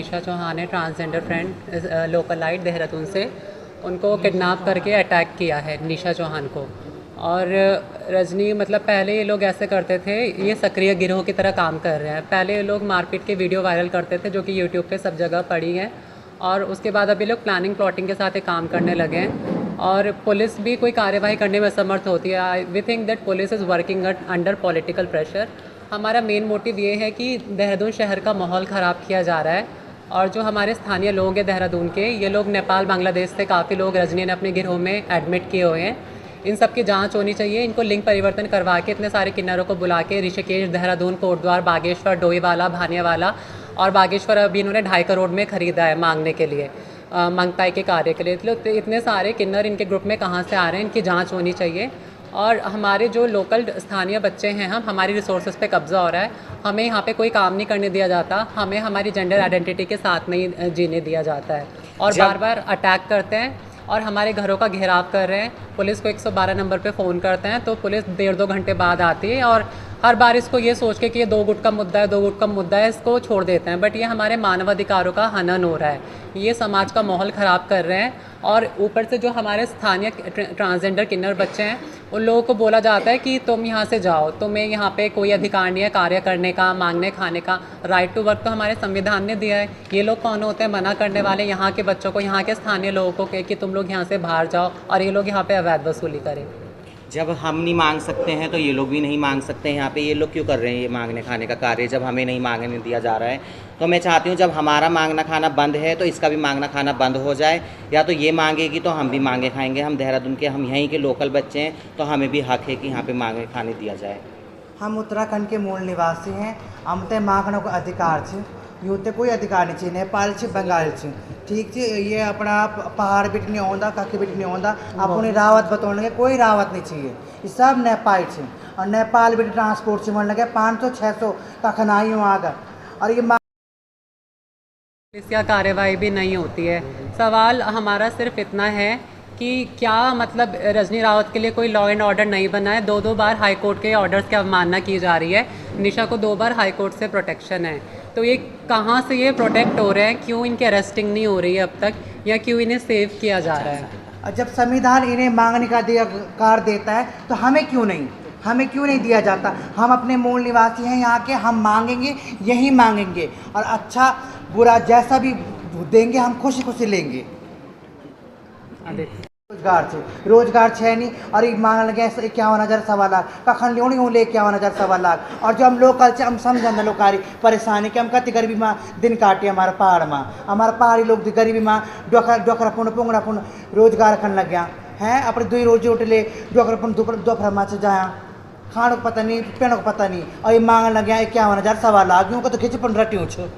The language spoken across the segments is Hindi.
निशा चौहान है, ट्रांसजेंडर फ्रेंड लोकलाइट देहरादून से। उनको किडनैप करके अटैक किया है निशा चौहान को। और रजनी मतलब पहले ये लोग ऐसे करते थे, ये सक्रिय गिरोह की तरह काम कर रहे हैं। पहले ये लोग मारपीट के वीडियो वायरल करते थे जो कि यूट्यूब पे सब जगह पड़ी है, और उसके बाद अभी लोग प्लानिंग प्लॉटिंग के साथ ये काम करने लगे हैं। और पुलिस भी कोई कार्यवाही करने में असमर्थ होती है। We think that police is working under political pressure. हमारा मेन मोटिव ये है कि देहरादून शहर का माहौल ख़राब किया जा रहा है, और जो हमारे स्थानीय लोग हैं देहरादून के, ये लोग नेपाल बांग्लादेश से काफ़ी लोग रजनी ने अपने गिरोह में एडमिट किए हुए हैं। इन सब की जांच होनी चाहिए। इनको लिंग परिवर्तन करवा के इतने सारे किन्नरों को बुला के ऋषिकेश, देहरादून, कोटद्वार, बागेश्वर, डोईवाला, भानियावाला और बागेश्वर अभी इन्होंने 2.5 करोड़ में ख़रीदा है मांगने के लिए, मंगताई के कार्य के लिए। तो इतने सारे किन्नर इनके ग्रुप में कहाँ से आ रहे हैं, इनकी जांच होनी चाहिए। और हमारे जो लोकल स्थानीय बच्चे हैं, हमारी रिसोर्सेज पे कब्ज़ा हो रहा है। हमें यहाँ पे कोई काम नहीं करने दिया जाता, हमें हमारी जेंडर आइडेंटिटी के साथ नहीं जीने दिया जाता है, और बार बार अटैक करते हैं और हमारे घरों का घेराव कर रहे हैं। पुलिस को 112 नंबर पे फ़ोन करते हैं तो पुलिस 1.5-2 घंटे बाद आती है, और हर बार इसको ये सोच के कि ये 2 गुट का मुद्दा है, 2 गुट का मुद्दा है, इसको छोड़ देते हैं। बट ये हमारे मानवाधिकारों का हनन हो रहा है, ये समाज का माहौल ख़राब कर रहे हैं। और ऊपर से जो हमारे स्थानीय ट्रांसजेंडर किन्नर बच्चे हैं, उन लोगों को बोला जाता है कि तुम यहाँ से जाओ, तुम्हें यहाँ पे कोई अधिकार नहीं है कार्य करने का, मांगने खाने का। राइट टू वर्क तो हमारे संविधान ने दिया है। ये लोग कौन होते हैं मना करने वाले यहाँ के बच्चों को, यहाँ के स्थानीय लोगों को कि तुम लोग यहाँ से बाहर जाओ, और ये लोग यहाँ पे अवैध वसूली करें। जब हम नहीं मांग सकते हैं तो ये लोग भी नहीं मांग सकते हैं। यहाँ पे ये लोग क्यों कर रहे हैं ये मांगने खाने का कार्य, जब हमें नहीं मांगने दिया जा रहा है? तो मैं चाहती हूँ जब हमारा मांगना खाना बंद है तो इसका भी मांगना खाना बंद हो जाए। या तो ये मांगेगी तो हम भी मांगे खाएंगे। हम देहरादून के, हम यहीं के लोकल बच्चे हैं, तो हमें भी हक है कि यहाँ पे मांगे खाने दिया जाए। हम उत्तराखंड के मूल निवासी हैं, हम ते मांगने को अधिकार छे, यूँ तो कोई अधिकार नहीं, नेपाल से बंगाल से ठीक है। ये अपना पहाड़ बिट नहीं आता, कख बिट नहीं आता, अपने रावत बतौने के कोई रावत नहीं चाहिए, ये सब नेपाल से। और नेपाल बिट ट्रांसपोर्ट से मन लगे 500-600 कखनाई वहाँ का। और ये इसका कार्यवाही भी नहीं होती है। सवाल हमारा सिर्फ इतना है कि क्या मतलब रजनी रावत के लिए कोई लॉ एंड ऑर्डर नहीं बना है? 2 बार हाई कोर्ट के ऑर्डर्स की अवमानना की जा रही है। निशा को 2 बार हाई कोर्ट से प्रोटेक्शन है, तो ये कहाँ से ये प्रोटेक्ट हो रहे हैं? क्यों इनकी अरेस्टिंग नहीं हो रही है अब तक, या क्यों इन्हें सेव किया जा रहा है? जब संविधान इन्हें मांगने का अधिकार देता है तो हमें क्यों नहीं दिया जाता? हम अपने मूल निवासी हैं यहाँ के, हम मांगेंगे, यही मांगेंगे, और अच्छा बुरा जैसा भी देंगे हम खुशी खुशी लेंगे। रोजगार छे नहीं, और मांग लगे 51,000 सवा लाख कखन लियोनी हो ले 51,000 सवा लाख। और जो हम लोकल से हम समझ लोकारी परेशानी कि हम कति गरीबी में दिन काटे हमारे पहाड़ में, हमारे पहाड़ी लोग गरीबी में डोखरापुन पुंगरापुन रोजगार करने लग गया हैं। अपने 2 रोजी उठले डोखरापुन दोपहर में से जाया खाने को पता नहीं, पीने को पता नहीं, और ये मांगने लग गया 51,000 सवा लाख। यूँ को तो खिंच पन रटी छो।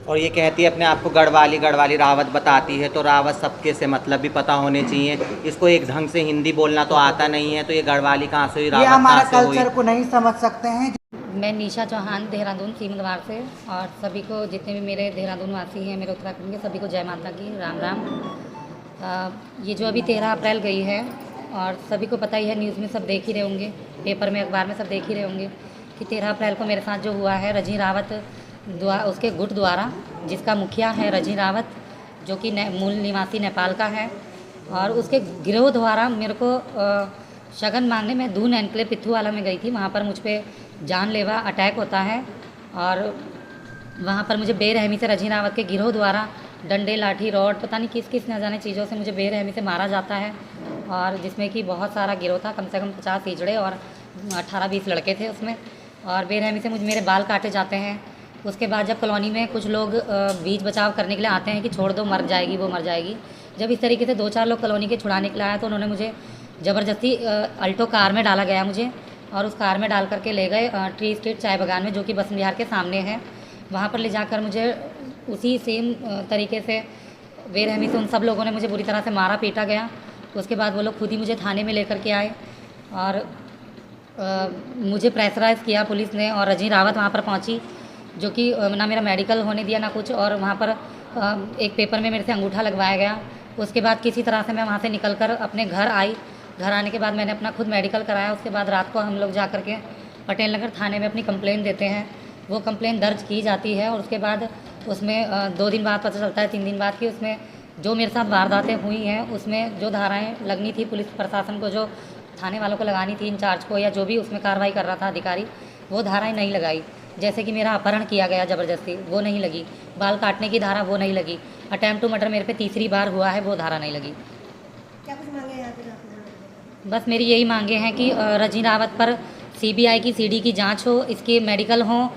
और ये कहती है अपने आप को गढ़वाली रावत बताती है, तो रावत सबके से मतलब भी पता होने चाहिए। इसको एक ढंग से हिंदी बोलना तो आता नहीं है, तो ये गढ़वाली कहाँ से हुई, रावत हमारा कहाँ से हुई? कल्चर को नहीं समझ सकते हैं। मैं निशा चौहान देहरादून सीमद्वार से, और सभी को जितने भी मेरे देहरादून वासी हैं, मेरे उत्तराखंड के, सभी को जय माता की, राम राम। ये जो अभी 13 अप्रैल गई है, और सभी को पता ही है, न्यूज़ में सब देख ही रहे होंगे, पेपर में अखबार में सब देख ही रहे होंगे कि 13 अप्रैल को मेरे साथ जो हुआ है, रजनी रावत उसके गुट द्वारा, जिसका मुखिया है रजनी रावत, जो कि मूल निवासी नेपाल का है, और उसके गिरोह द्वारा मेरे को शगन मांगने में दून एनक्लेव पिथुवाला में गई थी। वहाँ पर मुझ पर जानलेवा अटैक होता है, और वहाँ पर मुझे बेरहमी से रजनी रावत के गिरोह द्वारा डंडे, लाठी, रॉड, पता नहीं किस किस न जाने चीज़ों से मुझे बेरहमी से मारा जाता है। और जिसमें कि बहुत सारा गिरोह था, कम से कम 50 हिजड़े और 18-20 लड़के थे उसमें, और बेरहमी से मेरे बाल काटे जाते हैं। उसके बाद जब कॉलोनी में कुछ लोग बीच बचाव करने के लिए आते हैं कि छोड़ दो, मर जाएगी, वो मर जाएगी, जब इस तरीके से 2-4 लोग कॉलोनी के छुड़ाने के लिए आए, तो उन्होंने मुझे ज़बरदस्ती अल्टो कार में डाला गया मुझे, और उस कार में डाल करके ले गए ट्री स्ट्रीट चाय बागान में, जो कि बसन विहार के सामने है। वहाँ पर ले जाकर मुझे उसी सेम तरीके से बेरहमी से उन सब लोगों ने मुझे बुरी तरह से मारा, पीटा गया। उसके बाद वो लोग खुद ही मुझे थाने में लेकर के आए, और मुझे प्रेशराइज़ किया पुलिस ने। और रजनी रावत वहाँ पर पहुँची, जो कि ना मेरा मेडिकल होने दिया ना कुछ, और वहाँ पर एक पेपर में मेरे से अंगूठा लगवाया गया। उसके बाद किसी तरह से मैं वहाँ से निकलकर अपने घर आई। घर आने के बाद मैंने अपना खुद मेडिकल कराया। उसके बाद रात को हम लोग जा कर के पटेल नगर थाने में अपनी कंप्लेन देते हैं। वो कंप्लेन दर्ज की जाती है, और उसके बाद उसमें 2 दिन बाद पता चलता है, 3 दिन बाद कि उसमें जो मेरे साथ वारदातें हुई हैं उसमें जो धाराएं लगनी थी पुलिस प्रशासन को, जो थाने वालों को लगानी थी, इंचार्ज को, या जो भी उसमें कार्रवाई कर रहा था अधिकारी, वो धाराएं नहीं लगाई। जैसे कि मेरा अपहरण किया गया ज़बरदस्ती, वो नहीं लगी। बाल काटने की धारा, वो नहीं लगी। अटैम्प्ट टू मर्डर मेरे पे तीसरी बार हुआ है, वो धारा नहीं लगी। क्या कुछ मांगे यहाँ पे आपने? बस मेरी यही मांगे हैं कि रजनी रावत पर CBI की CD की जांच हो, इसके मेडिकल हों